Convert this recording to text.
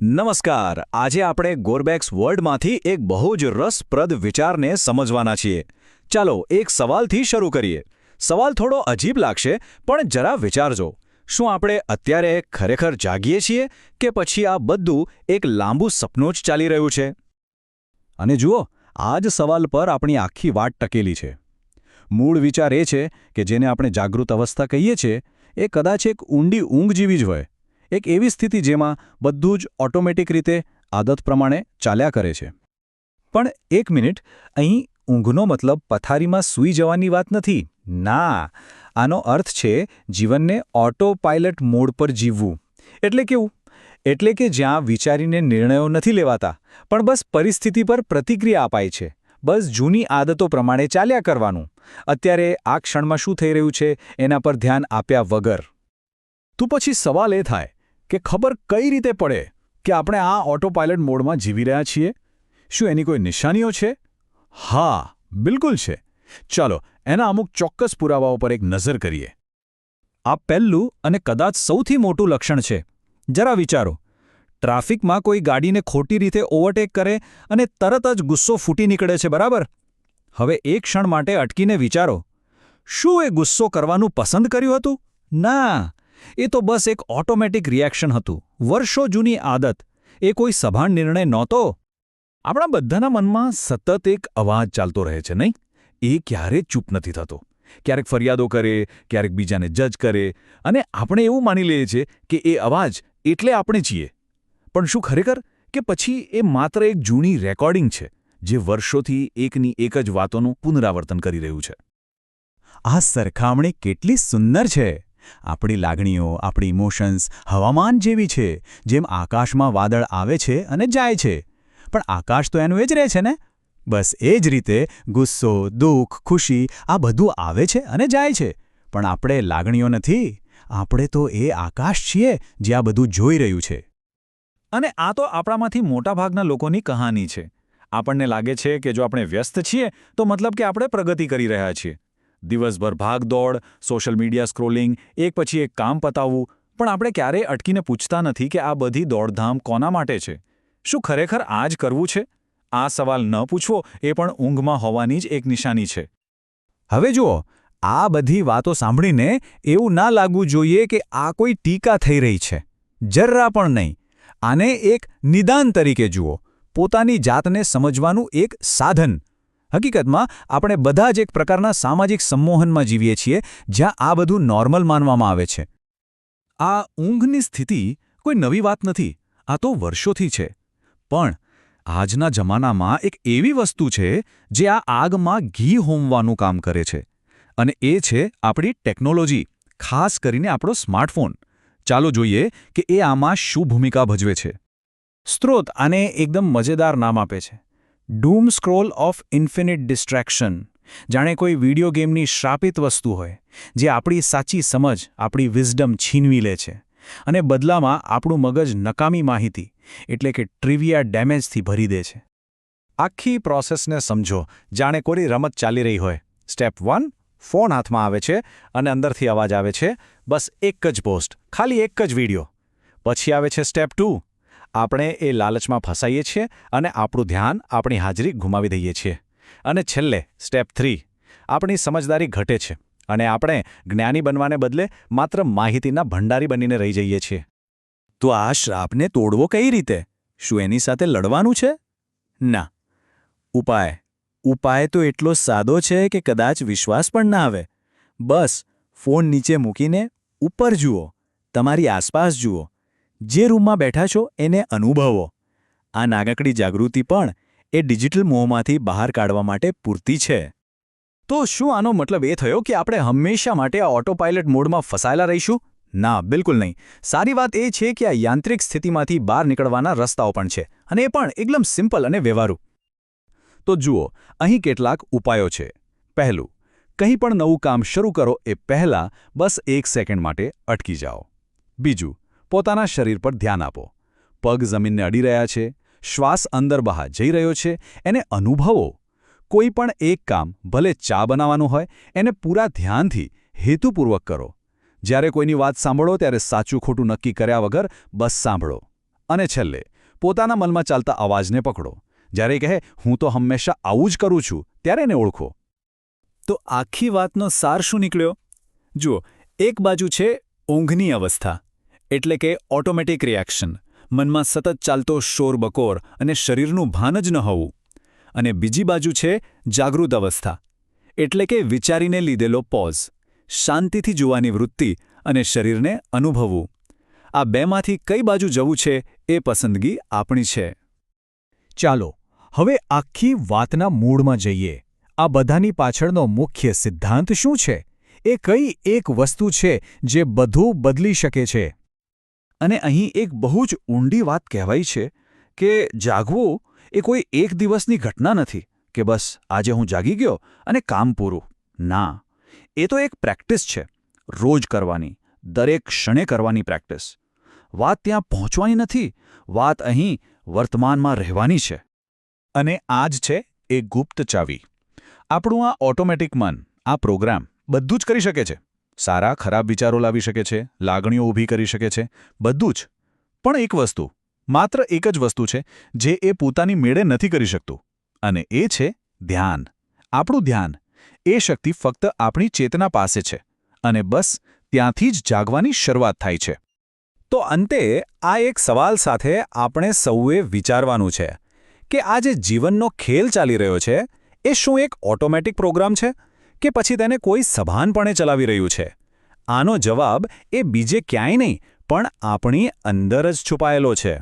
નમસ્કાર. આજે આપણે ગોરબેક્સ વર્લ્ડમાંથી એક બહુ જ રસપ્રદ વિચારને સમજવાના છીએ. ચાલો એક સવાલથી શરૂ કરીએ. સવાલ થોડો અજીબ લાગશે, પણ જરા વિચારજો. શું આપણે અત્યારે ખરેખર જાગીએ છીએ કે પછી આ બધું એક લાંબુ સપનું જ ચાલી રહ્યું છે? અને જુઓ, આ જ સવાલ પર આપણી આખી વાત ટકેલી છે. મૂળ વિચાર એ છે કે જેને આપણે જાગૃત અવસ્થા કહીએ છીએ, એ કદાચ એક ઊંડી ઊંઘ જેવી જ હોય. એક એવી સ્થિતિ જેમાં બધું જ ઓટોમેટિક રીતે આદત પ્રમાણે ચાલ્યા કરે છે. પણ એક મિનિટ, અહીં ઊંઘનો મતલબ પથારીમાં સૂઈ જવાની વાત નથી. ના, આનો અર્થ છે જીવનને ઓટો પાયલટ મોડ પર જીવવું. એટલે કેવું? એટલે કે જ્યાં વિચારીને નિર્ણયો નથી લેવાતા, પણ બસ પરિસ્થિતિ પર પ્રતિક્રિયા અપાય છે. બસ જૂની આદતો પ્રમાણે ચાલ્યા કરવાનું. અત્યારે આ ક્ષણમાં શું થઈ રહ્યું છે એના પર ધ્યાન આપ્યા વગર. તો પછી સવાલ એ થાય કે ખબર કઈ રીતે પડે કે આપણે આ ઓટો પાયલટ મોડમાં જીવી રહ્યા છીએ? શું એની કોઈ નિશાનીઓ છે? હા, બિલકુલ છે. ચાલો એના અમુક ચોક્કસ પુરાવાઓ પર એક નજર કરીએ. આ પહેલું અને કદાચ સૌથી મોટું લક્ષણ છે. જરા વિચારો, ટ્રાફિકમાં કોઈ ગાડીને ખોટી રીતે ઓવરટેક કરે અને તરત જ ગુસ્સો ફૂટી નીકળે છે, બરાબર? હવે એક ક્ષણ માટે અટકીને વિચારો, શું એ ગુસ્સો કરવાનું પસંદ કર્યું હતું? ના, એ તો બસ એક ઓટોમેટિક રિએક્શન હતું. વર્ષો જૂની આદત. એ કોઈ સભાન નિર્ણય નહોતો. આપણા બધાના મનમાં સતત એક અવાજ ચાલતો રહે છે, નહીં? એ ક્યારેય ચૂપ નથી થતો. ક્યારેક ફરિયાદો કરે, ક્યારેક બીજાને જજ કરે, અને આપણે એવું માની લઈએ છીએ કે એ અવાજ એટલે આપણે છીએ. પણ શું ખરેખર? કે પછી એ માત્ર એક જૂની રેકોર્ડિંગ છે જે વર્ષોથી એકની એક જ વાતોનું પુનરાવર્તન કરી રહ્યું છે? આ સરખામણી કેટલી સુંદર છે! આપણી લાગણીઓ, આપણી ઇમોશન્સ હવામાન જેવી છે. જેમ આકાશમાં વાદળ આવે છે અને જાય છે, પણ આકાશ તો એનું એ જ રહે છે ને? બસ એ જ રીતે ગુસ્સો, દુઃખ, ખુશી આ બધું આવે છે અને જાય છે. પણ આપણે લાગણીઓ નથી. આપણે તો એ આકાશ છીએ જે આ બધું જોઈ રહ્યું છે. અને આ તો આપણામાંથી મોટાભાગના લોકોની કહાની છે. આપણને લાગે છે કે જો આપણે વ્યસ્ત છીએ તો મતલબ કે આપણે પ્રગતિ કરી રહ્યા છીએ. દિવસભર ભાગદોડ, સોશિયલ મીડિયા સ્ક્રોલિંગ, એક પછી એક કામ પતાવવું, પણ આપણે ક્યારેય અટકીને પૂછતા નથી કે આ બધી દોડધામ કોના માટે છે? શું ખરેખર આ જ કરવું છે? આ સવાલ ન પૂછવો એ પણ ઊંઘમાં હોવાની જ એક નિશાની છે. હવે જુઓ, આ બધી વાતો સાંભળીને એવું ના લાગવું જોઈએ કે આ કોઈ ટીકા થઈ રહી છે. જરા પણ નહીં. આને એક નિદાન તરીકે જુઓ, પોતાની જાતને સમજવાનું એક સાધન. હકીકતમાં આપણે બધા જ એક પ્રકારના સામાજિક સંમોહનમાં જીવીએ છીએ જ્યાં આ બધું નોર્મલ માનવામાં આવે છે. આ ઊંઘની સ્થિતિ કોઈ નવી વાત નથી. આ તો વર્ષોથી છે. પણ આજના જમાનામાં એક એવી વસ્તુ છે જે આ આગમાં ઘી હોમવાનું કામ કરે છે. અને એ છે આપણી ટેકનોલોજી, ખાસ કરીને આપણો સ્માર્ટફોન. ચાલો જોઈએ કે એ આમાં શું ભૂમિકા ભજવે છે. સ્ત્રોત આને એકદમ મજેદાર નામ આપે છે: doom scroll of infinite destruction. જાણે કોઈ વિડિયો ગેમની શ્રાપિત વસ્તુ હોય જે આપણી સાચી સમજ, આપણી વિઝડમ છીનવી લે છે અને બદલામાં આપણું મગજ નકામી માહિતી એટલે કે ટ્રિવિયા ડેમેજથી ભરી દે છે. આખી પ્રોસેસને સમજો જાણે કોઈ રમત ચાલી રહી હોય. સ્ટેપ 1, ફોન હાથમાં આવે છે અને અંદરથી અવાજ આવે છે, બસ એક જ પોસ્ટ, ખાલી એક જ વિડિયો. પછી આવે છે સ્ટેપ 2. આપણે એ લાલચમાં ફસાઈએ છીએ અને આપણું ધ્યાન, આપણી હાજરી ગુમાવી દઈએ છીએ. અને છેલ્લે સ્ટેપ 3, આપણી સમજદારી ઘટે છે અને આપણે જ્ઞાની બનવાને બદલે માત્ર માહિતીના ભંડારી બનીને રહી જઈએ છીએ. તો આ શ્રાપને તોડવો કઈ રીતે? શું એની સાથે લડવાનું છે? ના. ઉપાય તો એટલો સાદો છે કે કદાચ વિશ્વાસ પણ ના આવે. બસ ફોન નીચે મૂકીને ઉપર જુઓ, તમારી આસપાસ જુઓ. જે રૂમમાં બેઠા છો એને અનુભવો. આ નાનકડી જાગૃતિ પણ એ ડિજિટલ મોહમાંથી બહાર કાઢવા માટે પૂરતી છે. તો શું આનો મતલબ એ થયો કે આપણે હંમેશા માટે આ ઓટો પાયલટ મોડમાં ફસાયેલા રહીશું? ના, બિલકુલ નહીં. સારી વાત એ છે કે આ યાંત્રિક સ્થિતિમાંથી બહાર નીકળવાના રસ્તાઓ પણ છે, અને એ પણ એકદમ સિમ્પલ અને વ્યવહારુ. તો જુઓ, અહીં કેટલાક ઉપાયો છે. પહેલું, કંઈ પણ નવું કામ શરૂ કરો એ પહેલાં બસ 1 સેકન્ડ માટે અટકી જાઓ. બીજું, પોતાના શરીર પર ધ્યાન આપો. પગ જમીનને અડી રહ્યા છે, શ્વાસ અંદર બહાર જઈ રહ્યો છે, એને અનુભવો. કોઈ પણ એક કામ, ભલે ચા બનાવવાનું હોય, એને પૂરા ધ્યાનથી, હેતુપૂર્વક કરો. જ્યારે કોઈની વાત સાંભળો ત્યારે સાચું ખોટું નક્કી કર્યા વગર બસ સાંભળો. અને છેલ્લે, પોતાના મનમાં ચાલતા અવાજને પકડો. જ્યારે એ કહે હું તો હંમેશા આવું જ કરું છું ત્યારે એને ઓળખો. તો આખી વાતનો સાર શું નીકળ્યો? જુઓ, એક બાજુ છે ઊંઘની અવસ્થા, એટલે કે ઓટોમેટિક રિએક્શન, મનમાં સતત ચાલતો શોરબકોર અને શરીરનું ભાન જ ન હોવું. અને બીજી બાજુ છે જાગૃત અવસ્થા, એટલે કે વિચારીને લીધેલો પોઝ, શાંતિથી જોવાની વૃત્તિ અને શરીરને અનુભવવું. આ બેમાંથી કઈ બાજુ જવું છે એ પસંદગી આપણી છે. ચાલો હવે આખી વાતના મૂળમાં જઈએ. આ બધાની પાછળનો મુખ્ય સિદ્ધાંત શું છે? એ કઈ એક વસ્તુ છે જે બધું બદલી શકે છે? અને અહીં એક બહુ જ ઊંડી વાત કહેવાય છે કે જાગવું એ કોઈ એક દિવસની ઘટના નથી કે બસ આજે હું જાગી ગયો અને કામ પૂરું. ના, એ તો એક પ્રેક્ટિસ છે, રોજ કરવાની, દરેક ક્ષણે કરવાની પ્રેક્ટિસ. વાત ત્યાં પહોંચવાની નથી, વાત અહીં વર્તમાનમાં રહેવાની છે. અને આ જ છે એ ગુપ્ત ચાવી. આપણું આ ઓટોમેટિક મન, આ પ્રોગ્રામ બધું જ કરી શકે છે. સારા ખરાબ વિચારો લાવી શકે છે, લાગણીઓ ઊભી કરી શકે છે, બધું જ. પણ એક વસ્તુ, માત્ર એક જ વસ્તુ છે જે એ પોતાની મેળે નથી કરી શકતું, અને એ છે ધ્યાન. આપણું ધ્યાન. એ શક્તિ ફક્ત આપણી ચેતના પાસે છે, અને બસ ત્યાંથી જ જાગવાની શરૂઆત થાય છે. તો અંતે આ એક સવાલ સાથે આપણે સૌએ વિચારવાનું છે કે આ જે જીવનનો ખેલ ચાલી રહ્યો છે એ શું એક ઓટોમેટિક પ્રોગ્રામ છે કે પછી તેને કોઈ સભાનપણે ચલાવી રહ્યું છે? આનો જવાબ એ બીજે ક્યાંય નહીં પણ આપણી અંદર જ છુપાયેલો છે.